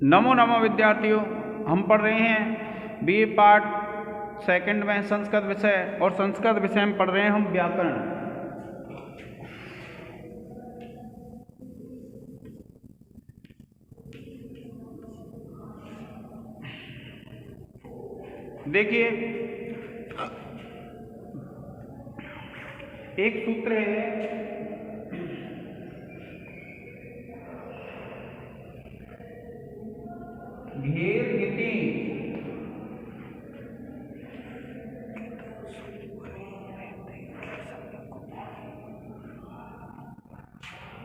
नमो नमो विद्यार्थियों, हम पढ़ रहे हैं बीए पार्ट सेकंड में संस्कृत विषय, और संस्कृत विषय में पढ़ रहे हैं हम व्याकरण। देखिए, एक सूत्र है घेर नीति।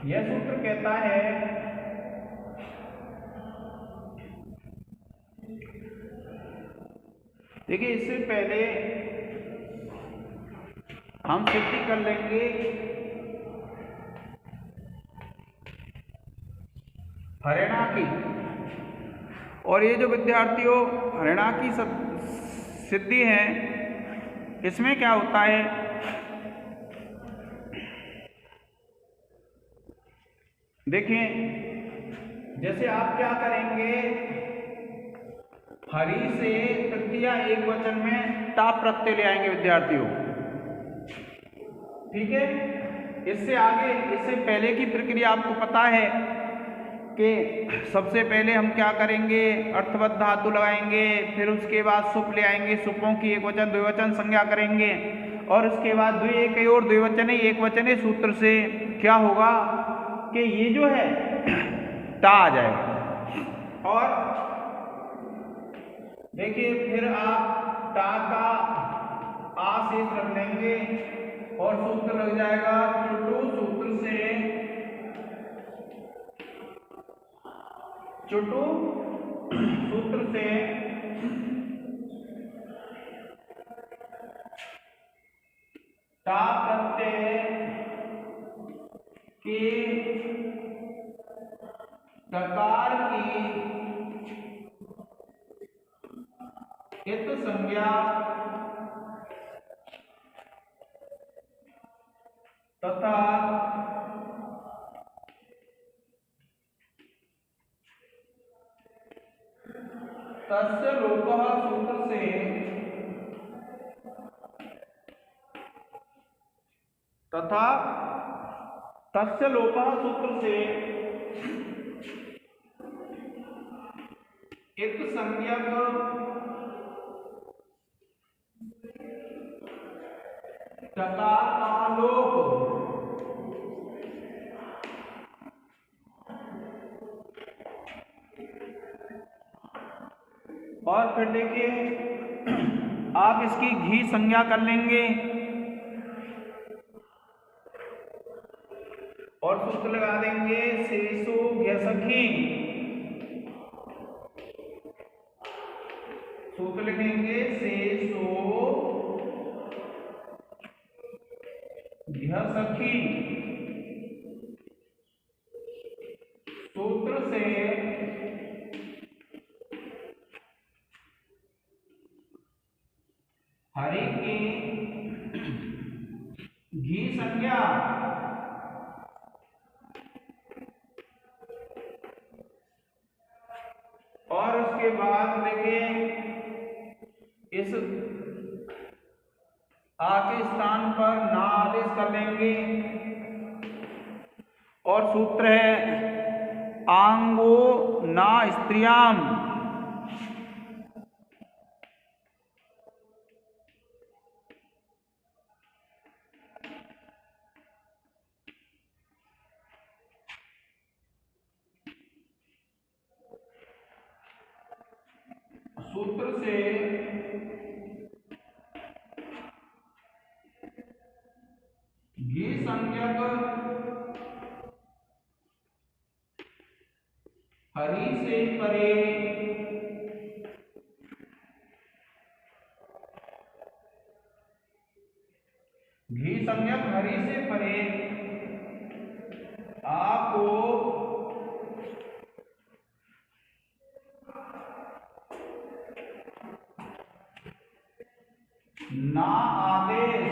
यह सूत्र कहता है देखिए, इससे पहले हम सिद्धि कर लेंगे हरियाणा की। और ये जो विद्यार्थियों हरियाणा की सिद्धि है, इसमें क्या होता है, देखिए जैसे आप क्या करेंगे, हरि से तृतीया एक वचन में टाप प्रत्यय ले आएंगे विद्यार्थियों, ठीक है। इससे आगे, इससे पहले की प्रक्रिया आपको पता है कि सबसे पहले हम क्या करेंगे, अर्थवत धातु लगाएंगे, फिर उसके बाद सुप ले आएंगे, सुपों की एक वचन द्विवचन संज्ञा करेंगे, और उसके बाद द्वि और द्विवचन एक वचन सूत्र से क्या होगा कि ये जो है टा आ जाएगा। और देखिए, फिर आप टा का आ शेष रख लेंगे और सूत्र लग जाएगा चुटू। सूत्र से टा प्रत्यय के प्रकार की इत संज्ञा तथा तस्य लोपः सूत्र से इत संज्ञक टकार का लोप। और फिर देखिए, आप इसकी घी संज्ञा कर लेंगे और सूत्र लगा देंगे शेषो घ्यसखी। सूत्र लिखेंगे शेषो घ्यसखी। सूत्र से हरि की घी संज्ञा। और उसके बाद देखिए, इस आ के स्थान पर ना आदेश कर लेंगे, और सूत्र है आंगो ना स्त्रियाम। सूत्र से घी संज्ञक हरि से परे घी संज्ञक हरि से परे आपको ना आदेश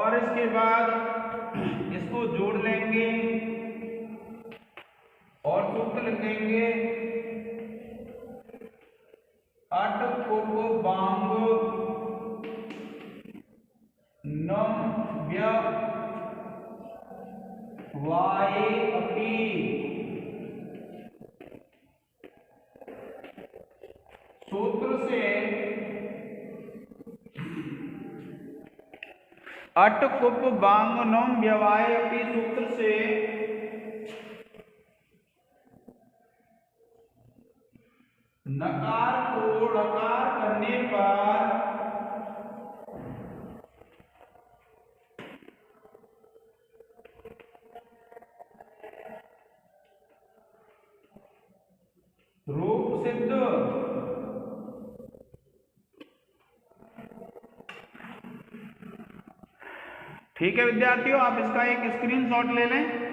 और इसके बाद इसको जोड़ लेंगे और सूत्र लिखेंगे अट कुप बांग नम वाये अपि सूत्र से अट कुप बांग नम व्यवाय अपि सूत्र से नकार को णकार करने पर रूप सिद्ध ठीक है विद्यार्थियों, आप इसका एक स्क्रीनशॉट ले लें।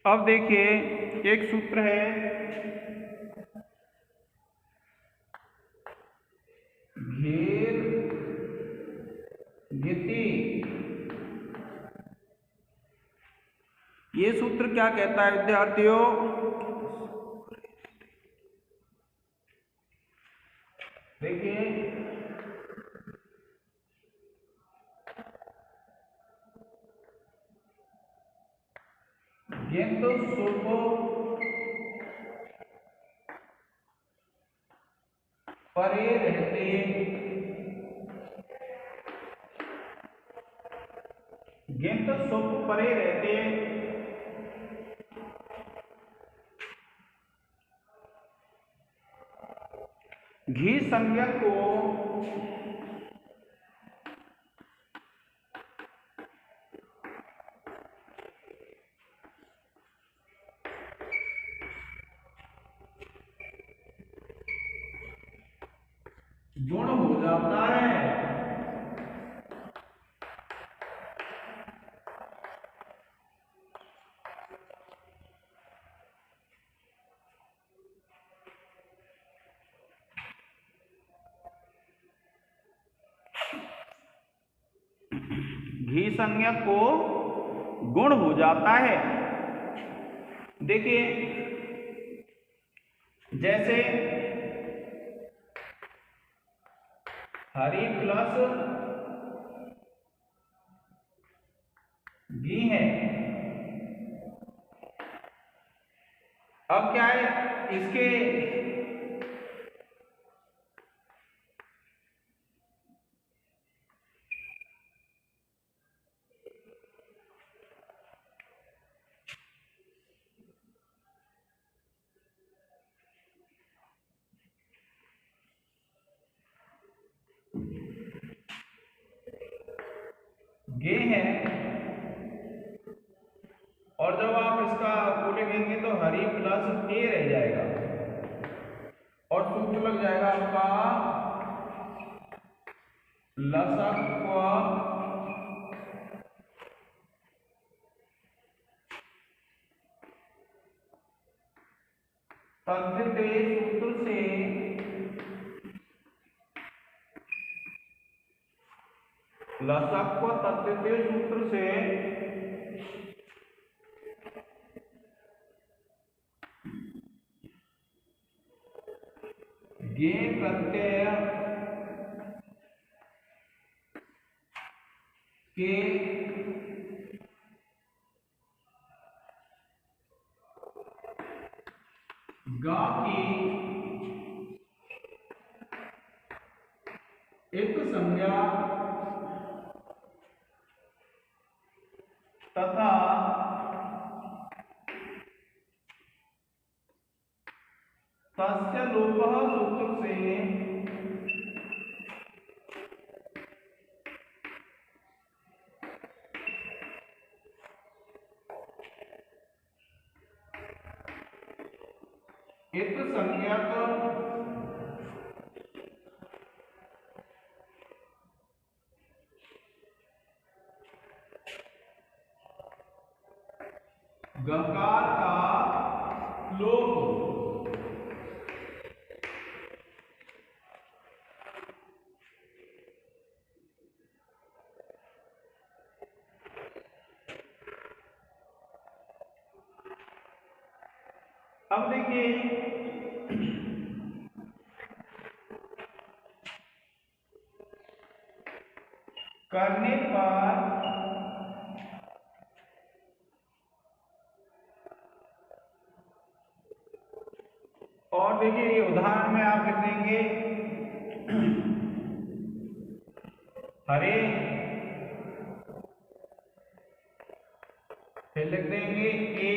अब देखिए एक सूत्र है घेर घिति। ये सूत्र क्या कहता है विद्यार्थियों? देखिए गेंद सुप परे रहते गेंद सुप परे रहते घी संज्ञक को गुण हो जाता है। घी संज्ञक को गुण हो जाता है। देखिए जैसे हरी प्लस घी है, अब क्या है इसके गे है, और जब आप इसका को लिखेंगे तो हरी प्लस ए रह जाएगा और सूत्र लग जाएगा आपका लसक तद्धित सूत्र से लसक तद्धित सूत्र से गे प्रत्यय के गा की एक संज्ञा तथा तस्य लोपः सूत्र से इत संज्ञक गकार का लोप अब देखिए करने पर और देखिए ये उदाहरण में आप लिख देंगे हरे, फिर लिख देंगे ए,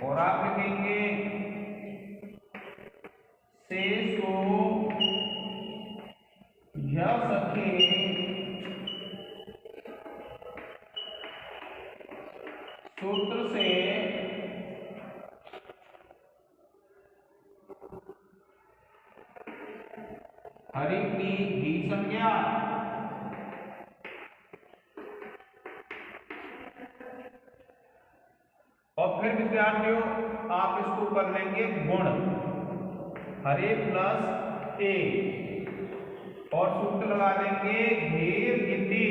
और आप लिखेंगे से सो य सके सूत्र से हरि की घी संज्ञा और फिर विद्यार्थियों आप इसको कर लेंगे गुण हरे प्लस ए और सूत्र लगा देंगे घेर गिद्दी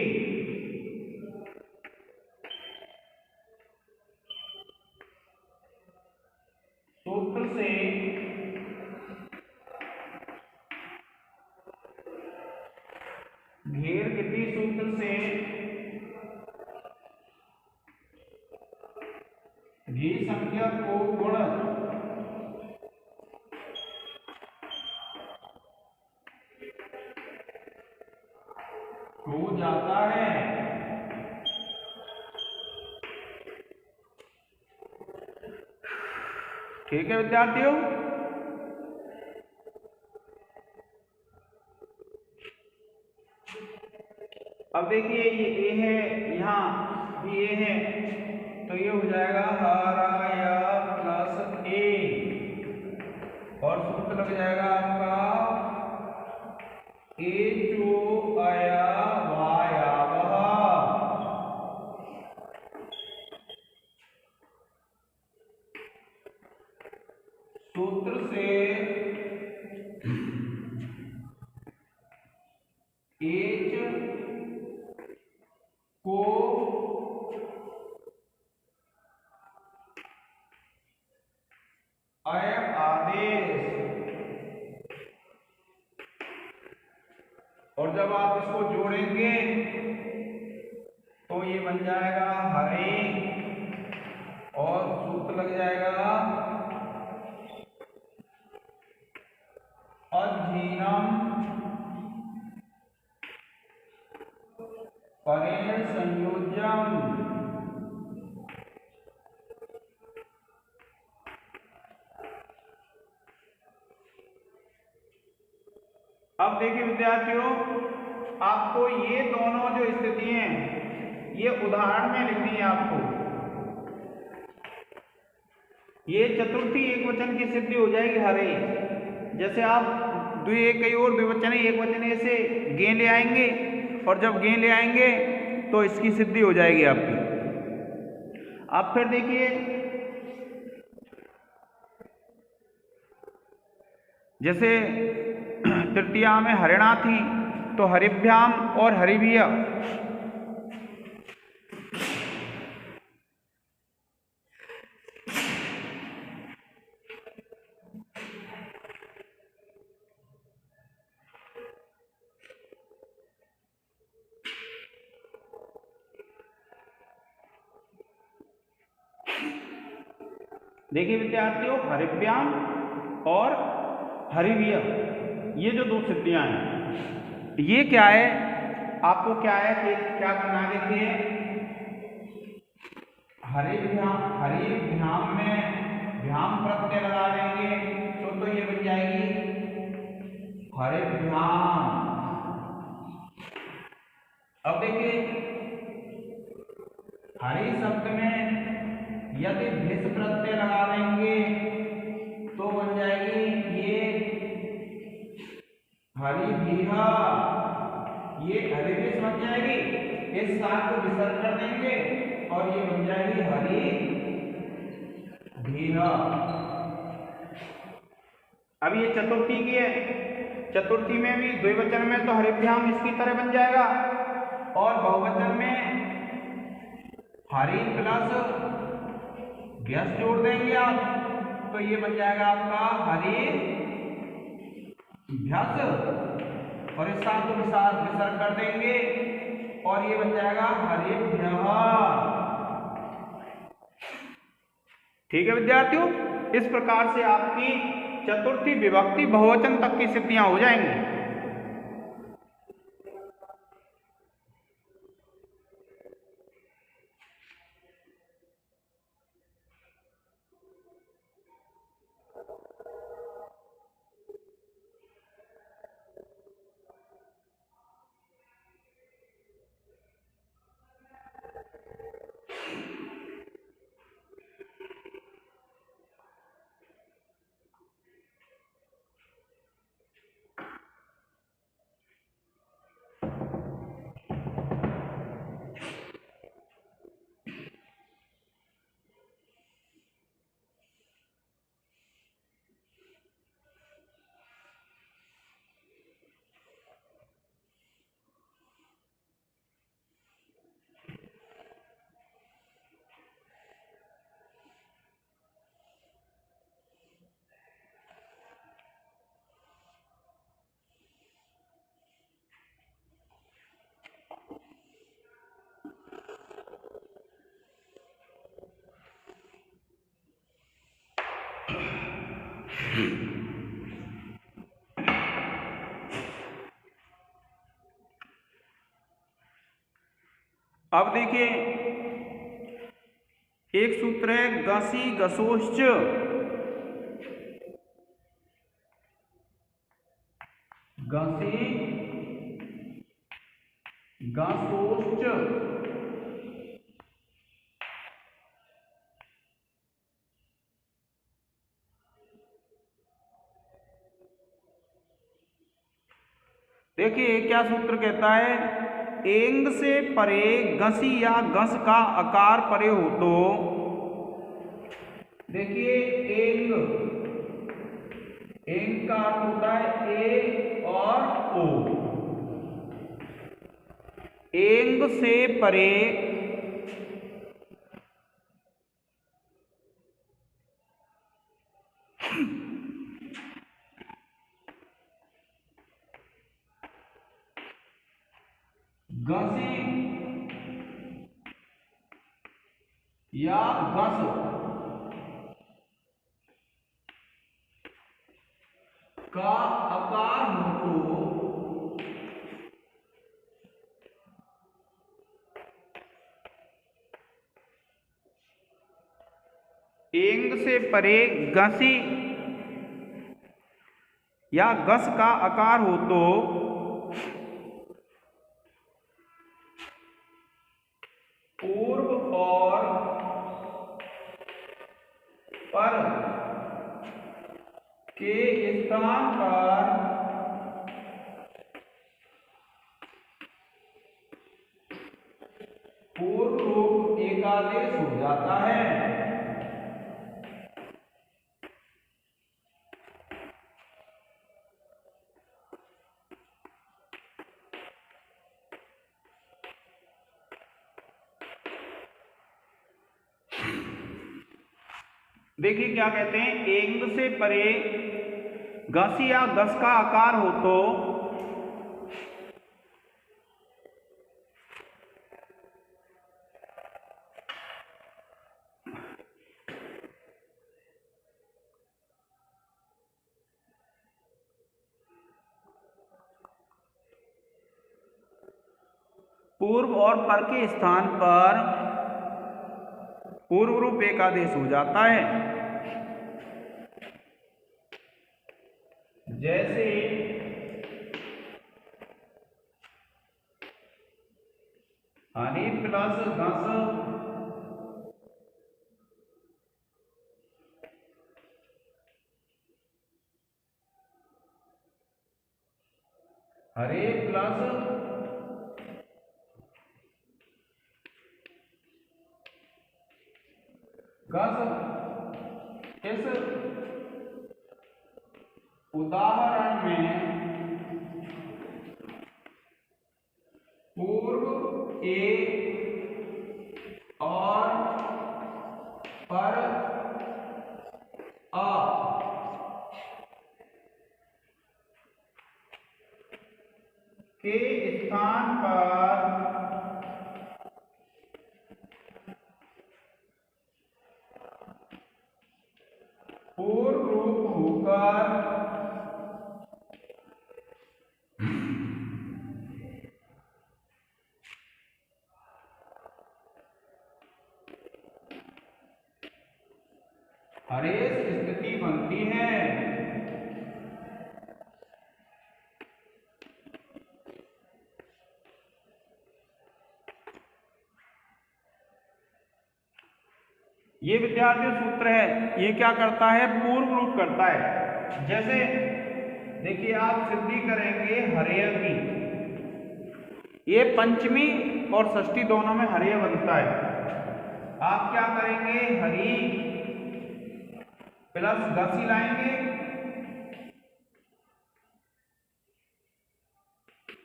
सूत्र से घेर गिद्दी सूत्र से घी संख्या को गुण हो जाता है। ठीक है विद्यार्थियों, अब देखिए ये ए है, यहाँ भी ए है, तो ये हो जाएगा हराया प्लस ए और सूत्र लग जाएगा आपका ए जो आया वायावह सूत्र से एच को अय आदेश, और जब आप इसको जोड़ेंगे तो ये बन जाएगा हरे और सूत्र लग जाएगा अधीनम परेण संयोज्यम। अब विद्यार्थियों, आपको ये दोनों जो स्थिति हैं ये उदाहरण में लिखनी है आपको। ये चतुर्थी एकवचन की सिद्धि हो जाएगी हरे। जैसे आप द्विएकई और द्विवचन एकवचन से गे ले आएंगे, और जब गे ले आएंगे तो इसकी सिद्धि हो जाएगी आपकी। अब फिर देखिए, जैसे तृतीया में हरिणा थी तो हरिभ्याम और हरिभिया। देखिए विद्यार्थियों, हरिभ्याम और हरिभिया ये जो दो सिद्धियां हैं, ये क्या है, आपको क्या है कि क्या करना है। देखिए हरिभ्याम में भ्याम प्रत्यय लगा देंगे तो ये बन जाएगी हरिभ्याम। अब देखिए हरि शब्द में यदि भिस प्रत्यय लगा देंगे तो बन जाएगी ये हरिभिहा, ये हरिभिस बन जाएगी। इस साथ को विसर्ग कर देंगे और ये बन जाएगी हरिभिहा। अब ये चतुर्थी की है, चतुर्थी में भी द्विवचन में तो हरिभ्याम इसकी तरह बन जाएगा, और बहुवचन में हरि प्लस व्यस जोड़ देंगे आप तो ये बन जाएगा आपका हरि भ्यस, और इस साथ को विसर्ग कर देंगे और ये बन जाएगा हरिभ्यः। ठीक है विद्यार्थियों, इस प्रकार से आपकी चतुर्थी विभक्ति बहुवचन तक की सिद्धियां हो जाएंगी। अब देखिए एक सूत्र है गसी गसोश्च, गसी गसोश्च। देखिए क्या सूत्र कहता है, एंग से परे गसी या गस का आकार परे हो तो, देखिए एंग, एंग का अर्थ होता है ए और ओ। एंग से परे गसी या गस का आकार हो तो एंग से परे गसी या गस का आकार हो तो और पर के स्थान पर पूर्ण रूप एकादेश हो जाता है। देखिए क्या कहते हैं, एंग से परे घस या घस का आकार हो तो पूर्व और पर के स्थान पर पूर्व रूप एकादेश हो जाता है। जैसे हनी प्लस घस हरे प्लस घस। इस उदाहरण में पूर्व ए और पर आ के स्थान पर पूर्व रूप होकर हरेश स्थिति बनती है। ये विद्यार्थी सूत्र है, ये क्या करता है, पूर्व रूप करता है। जैसे देखिए आप सिद्धि करेंगे हरेय की, ये पंचमी और षष्ठी दोनों में हरेय बनता है। आप क्या करेंगे, हरी प्लस घसी लाएंगे,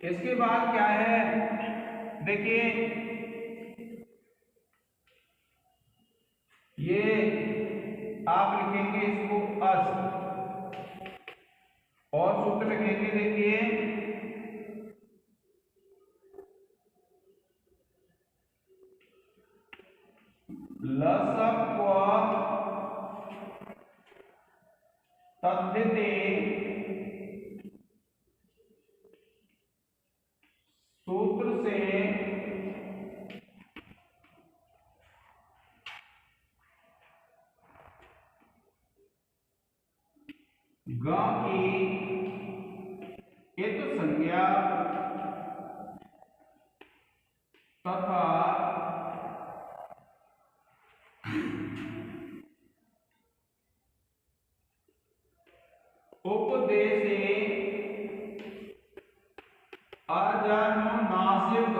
इसके बाद क्या है, देखिए ये आप लिखेंगे इसको अस और सूत्र लिखेंगे, देखिए लसक तद्धिते सूत्र से ग की इत संज्ञा तथा उपदेशे अजनुनासिक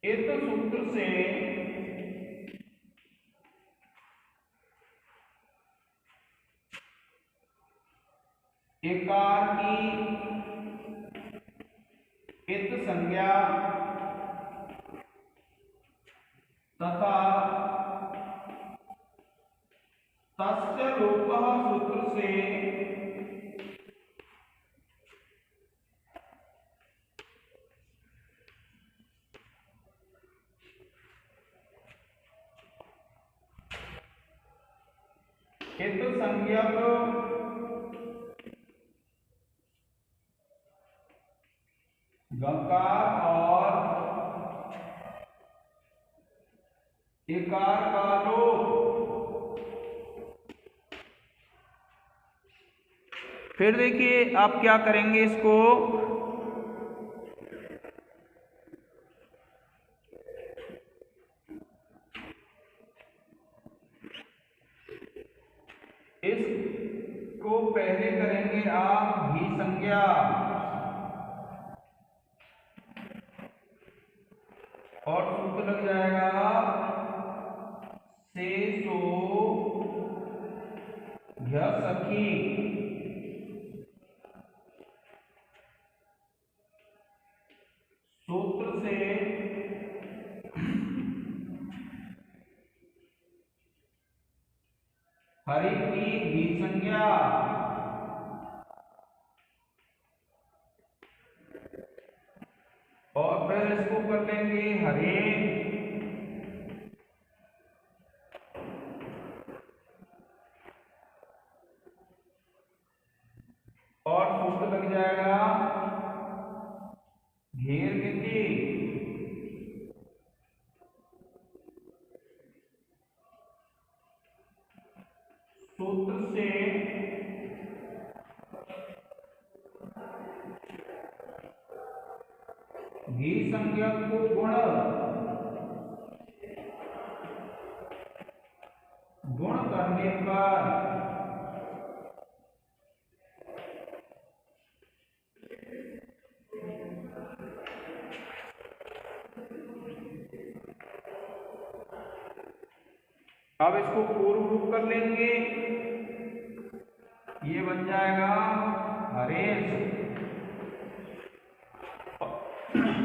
इस सूत्र से एकार की इत संज्ञा तथा तस्य लोपः सूत्र से इत संज्ञक गकार और इकार का लोप फिर देखिए आप क्या करेंगे, इसको इसको पहले करेंगे आप भी संज्ञा और सूत्र लग जाएगा से सो घ सखी। सूत्र से हरि की भी संज्ञा और फिर इसको कर लेंगे हरे और सूत्र लग जाएगा घेर गति। सूत्र से भी संज्ञक को गुण करने पर अब इसको पूर्व रूप कर लेंगे, ये बन जाएगा हरेश।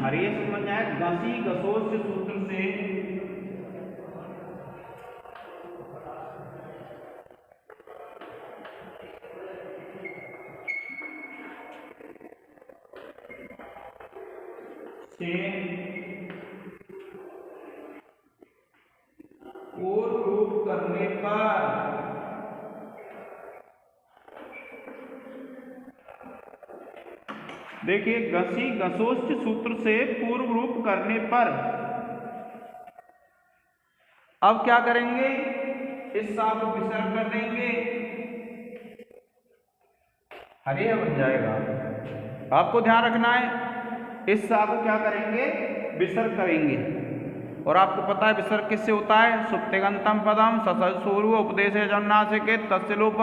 हरेश बन जाएगा घसी घसोस सूत्र से पूर्व रूप करने पर देखिए घसी घसोच सूत्र से पूर्व रूप करने पर अब क्या करेंगे, इस सा को विसर्ग कर देंगे, हरे बन जाएगा। आपको ध्यान रखना है, इस सा को क्या करेंगे, विसर्ग करेंगे। और आपको पता है विसर्ग किससे होता है, सुप्तिगंतम पदम ससुरु उपदेश जन्नासिके तस्य लोप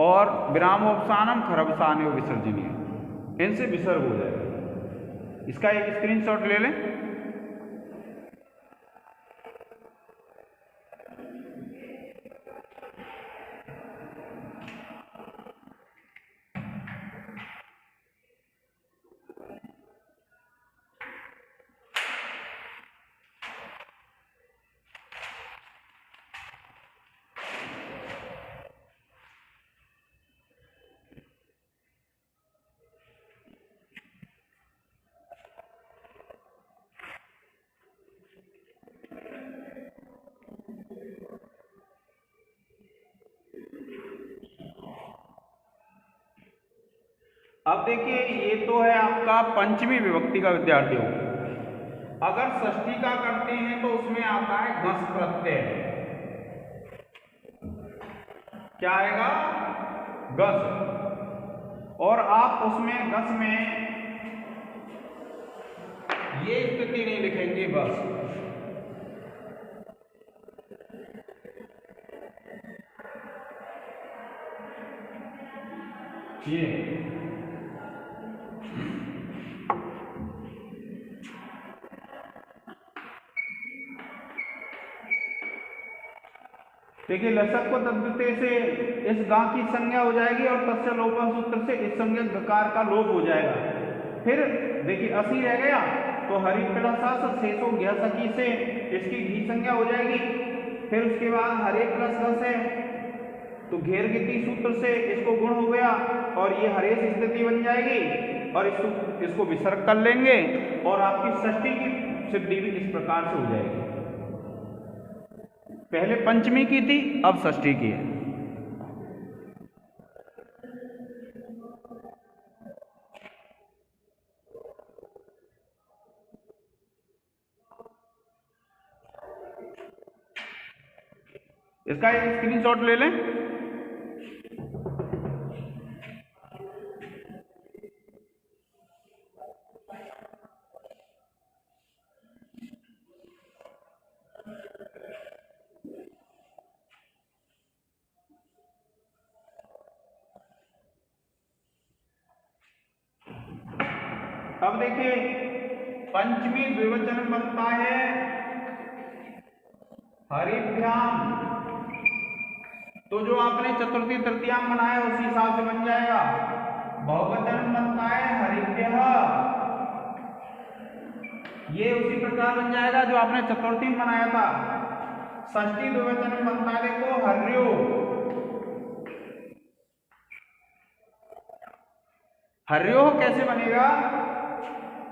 और विरामोपसानम खरबसान्यो विसर्जनीय, इनसे विसर्ग हो जाएगा। इसका एक स्क्रीनशॉट ले लें। अब देखिए ये तो है आपका पंचमी विभक्ति का विद्यार्थियों। अगर षष्ठी का करते हैं तो उसमें आता है घस प्रत्यय, क्या आएगा, घस। और आप उसमें घस में ये स्थिति नहीं लिखेंगे बस, ये देखिए लसक को तद्धिते से इस गा की संज्ञा हो जाएगी और तस्य लोप सूत्र से इस संज्ञा गकार का लोप हो जाएगा। फिर देखिए असी रह गया तो हरि प्लस शेषो घ सखी से इसकी घी संज्ञा हो जाएगी। फिर उसके बाद हरे प्लस घस है तो घेर गति सूत्र से इसको गुण हो गया और ये हरेश स्थिति बन जाएगी और इसको विसर्ग कर लेंगे और आपकी षष्ठी की सिद्धि भी इस प्रकार से हो जाएगी। पहले पंचमी की थी, अब षष्ठी की है। इसका एक स्क्रीनशॉट ले लें। अब देखिए पंचमी द्विवचन बनता है हरिभ्याम। तो जो आपने चतुर्थी तृतीयाम बनाया उसी हिसाब से बन जाएगा। बहुवचन बनता है हरिभ्यः, ये उसी प्रकार बन जाएगा जो आपने चतुर्थी में बनाया था। षष्ठी द्विवचन बनता है देखो हर्यो। हर्यो कैसे बनेगा?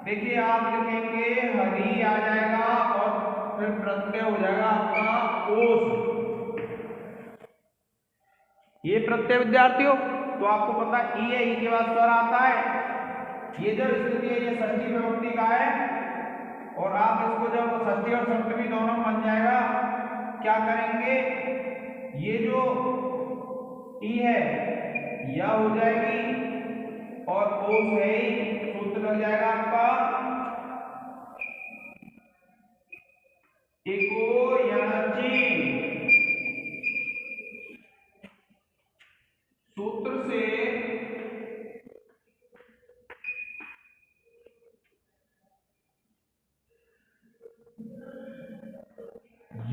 देखिए आप लिखेंगे हरि आ जाएगा और फिर प्रत्यय हो जाएगा आपका ओस। ये प्रत्यय विद्यार्थियों तो आपको पता ई है, ई के बाद स्वर आता है। ये जब स्थिति है ये षष्ठी विभक्ति का है और आप इसको जब षष्ठी और सप्तमी दोनों बन जाएगा क्या करेंगे, ये जो ई है यह हो जाएगी और ओस है ही, सूत्र लग जाएगा आपका इको यणचि। सूत्र से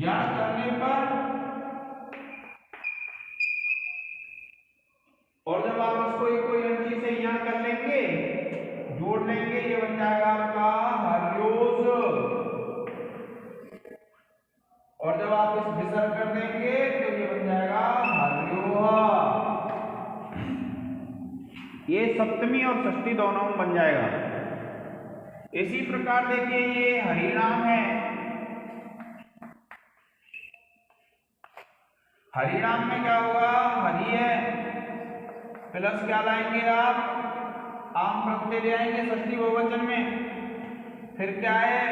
यण करने पर और जब आप इसको इको यणचि से यण कर लेंगे, जोड़ लेंगे, ये बन जाएगा आपका हर्योस। और जब आप इस विसर्ग कर देंगे तो ये बन जाएगा हर्योह। ये सप्तमी और षष्ठी दोनों में बन जाएगा। इसी प्रकार देखिए ये हरिनाम है। हरिनाम में क्या होगा, हरि है प्लस क्या लाएंगे आप, आम प्रत्यय ले आएंगे षष्ठी बहुवचन में। फिर क्या है,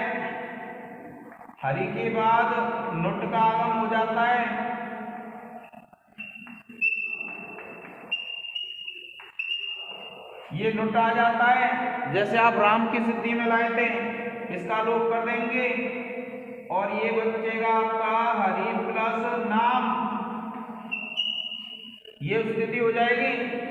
हरि के बाद नुट का आगम हो जाता है। ये नुट आ जाता है, जैसे आप राम की सिद्धि में लाए थे, इसका लोप कर देंगे और ये बचेगा आपका हरि प्लस नाम, ये स्थिति हो जाएगी।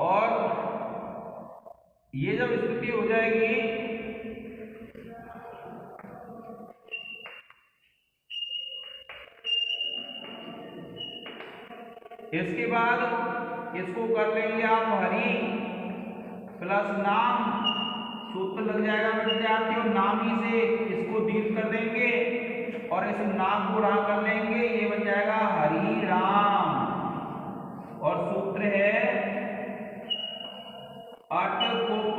और ये जब स्थिति हो जाएगी इसके बाद इसको कर लेंगे आप हरि प्लस नाम, सूत्र लग जाएगा विद्यार्थियों नामी से, इसको दीर्घ कर देंगे और इस नाम को रा कर लेंगे, ये बन जाएगा हरि राम। और सूत्र है अट कुप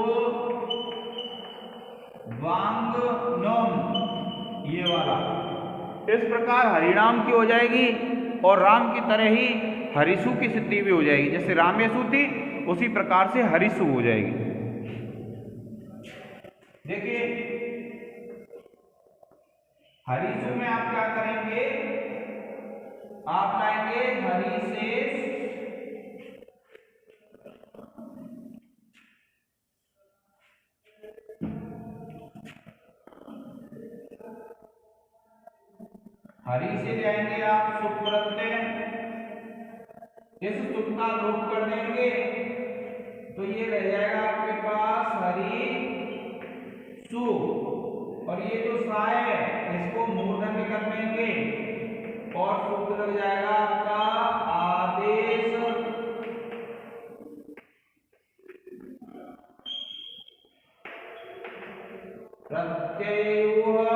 वांग नोम, ये वाला। इस प्रकार हरिनाम की हो जाएगी और राम की तरह ही हरिसु की सिद्धि भी हो जाएगी। जैसे रामेसु थी उसी प्रकार से हरिसु हो जाएगी। देखिए हरिसु में आप क्या करेंगे, आप लाएंगे हरि से ले आएंगे आप सुप प्रत्यय, इस सुप का लोप कर देंगे तो ये रह जाएगा आपके पास हरि सु, और ये जो सा है इसको मूर्धन्य कर देंगे और सूत्र लग जाएगा आपका आदेश। प्रत्ययुः,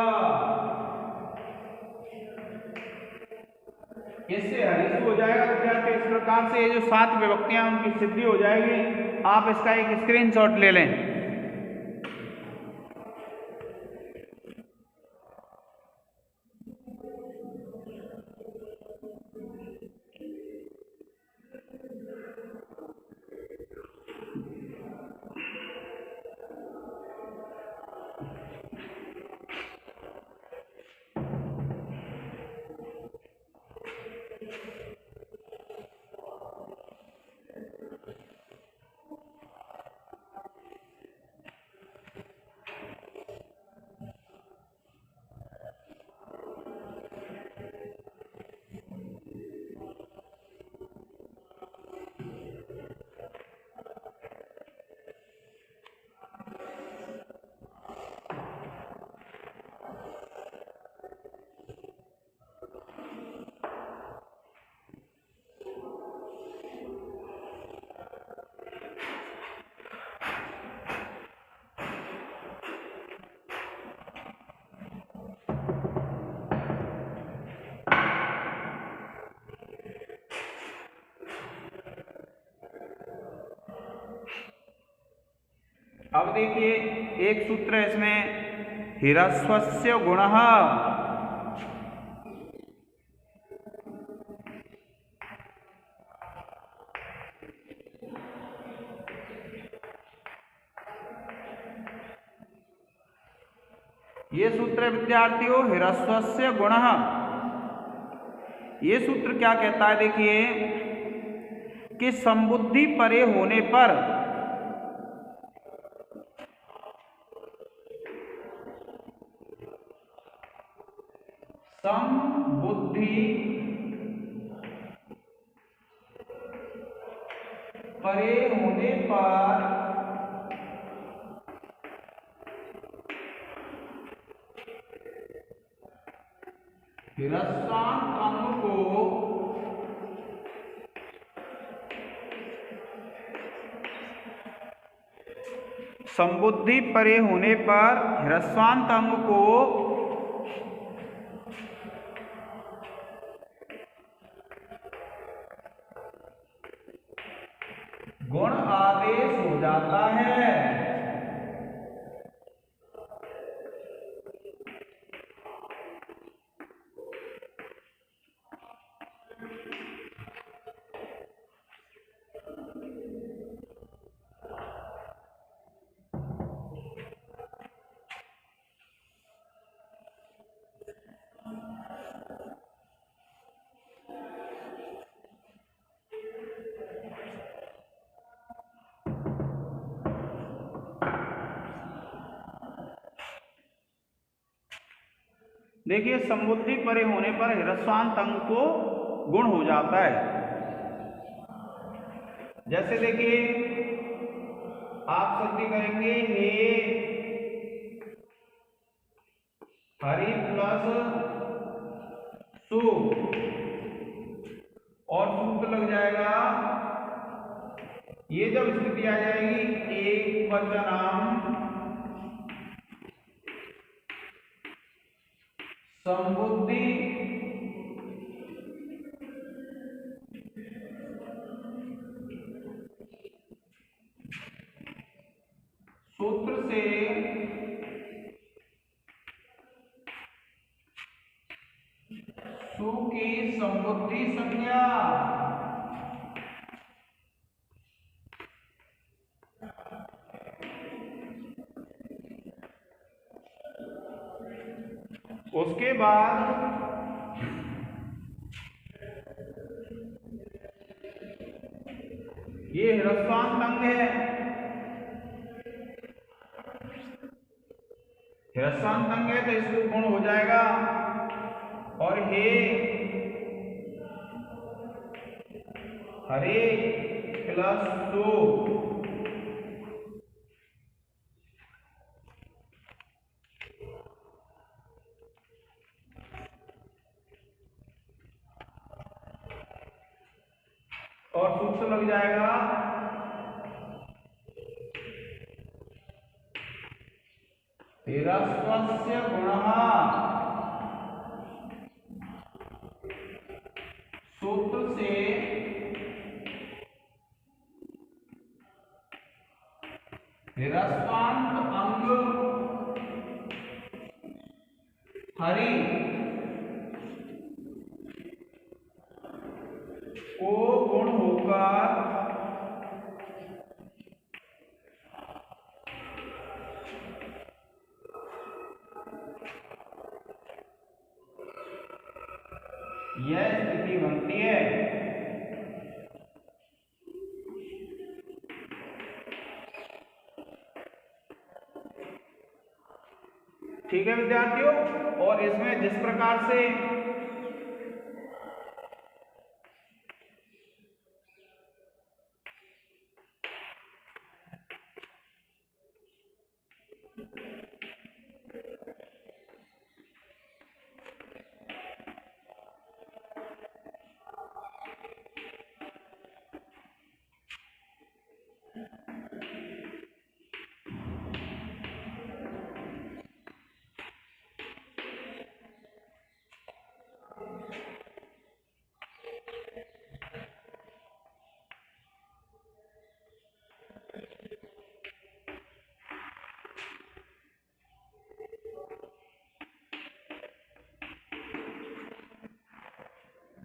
इससे हरिसु हो जाएगा विद्यार्थी। इस प्रकार से ये जो 7 विभक्तियां उनकी सिद्धि हो जाएगी। आप इसका एक स्क्रीनशॉट ले लें। अब देखिए एक सूत्र है इसमें, ह्रस्वस्य गुणः। ये सूत्र है विद्यार्थियों, ह्रस्वस्य गुणः। ये सूत्र क्या कहता है, देखिए कि संबुद्धि परे होने पर संबुद्धि परे होने पर ह्रस्वांत अंग को संबुद्धि परे होने पर ह्रस्वांत अंग को गुण आदेश हो जाता है। देखिए संबुद्धि परे होने पर ह्रस्वांत अंग को गुण हो जाता है। जैसे देखिए आप संधि करेंगे हे हरि प्लस सु और सूत्र लग जाएगा। ये जब स्थिति आ जाएगी एक वचनाम संबुद्धि सूत्र से सु की संबुद्धि संज्ञा उसके बाद ये ह्रस्वांत अंग है, ह्रस्वांत अंग है तो इसको गुण हो जाएगा। और हे हरे प्लस दो और सूत्र लग जाएगा ह्रस्वस्य गुणः सूत्र से ह्रस्वांत अंग हरि को गुण होकर यह स्थिति बनती है। ठीक है विद्यार्थियों, और इसमें जिस प्रकार से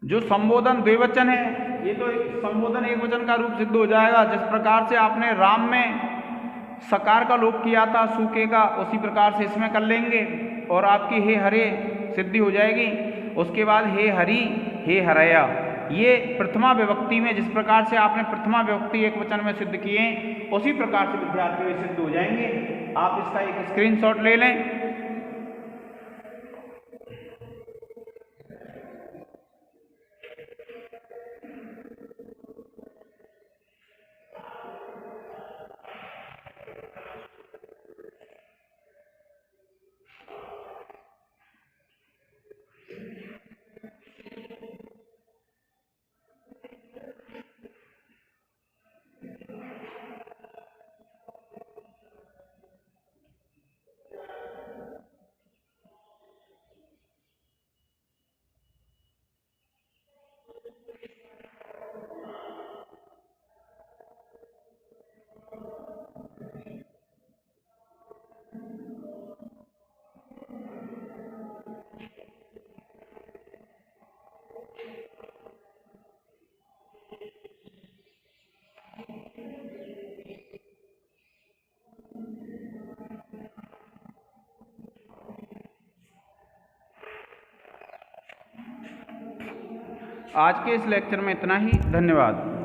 जो संबोधन द्विवचन है, ये तो संबोधन एक वचन का रूप सिद्ध हो जाएगा। जिस प्रकार से आपने राम में सकार का लोप किया था सूके का, उसी प्रकार से इसमें कर लेंगे और आपकी हे हरे सिद्धि हो जाएगी। उसके बाद हे हरि हे हरया, ये प्रथमा विभक्ति में जिस प्रकार से आपने प्रथमा विभक्ति एक वचन में सिद्ध किए, उसी प्रकार से विद्यार्थी सिद्ध हो जाएंगे। आप इसका एक स्क्रीनशॉट ले लें। आज के इस लेक्चर में इतना ही। धन्यवाद।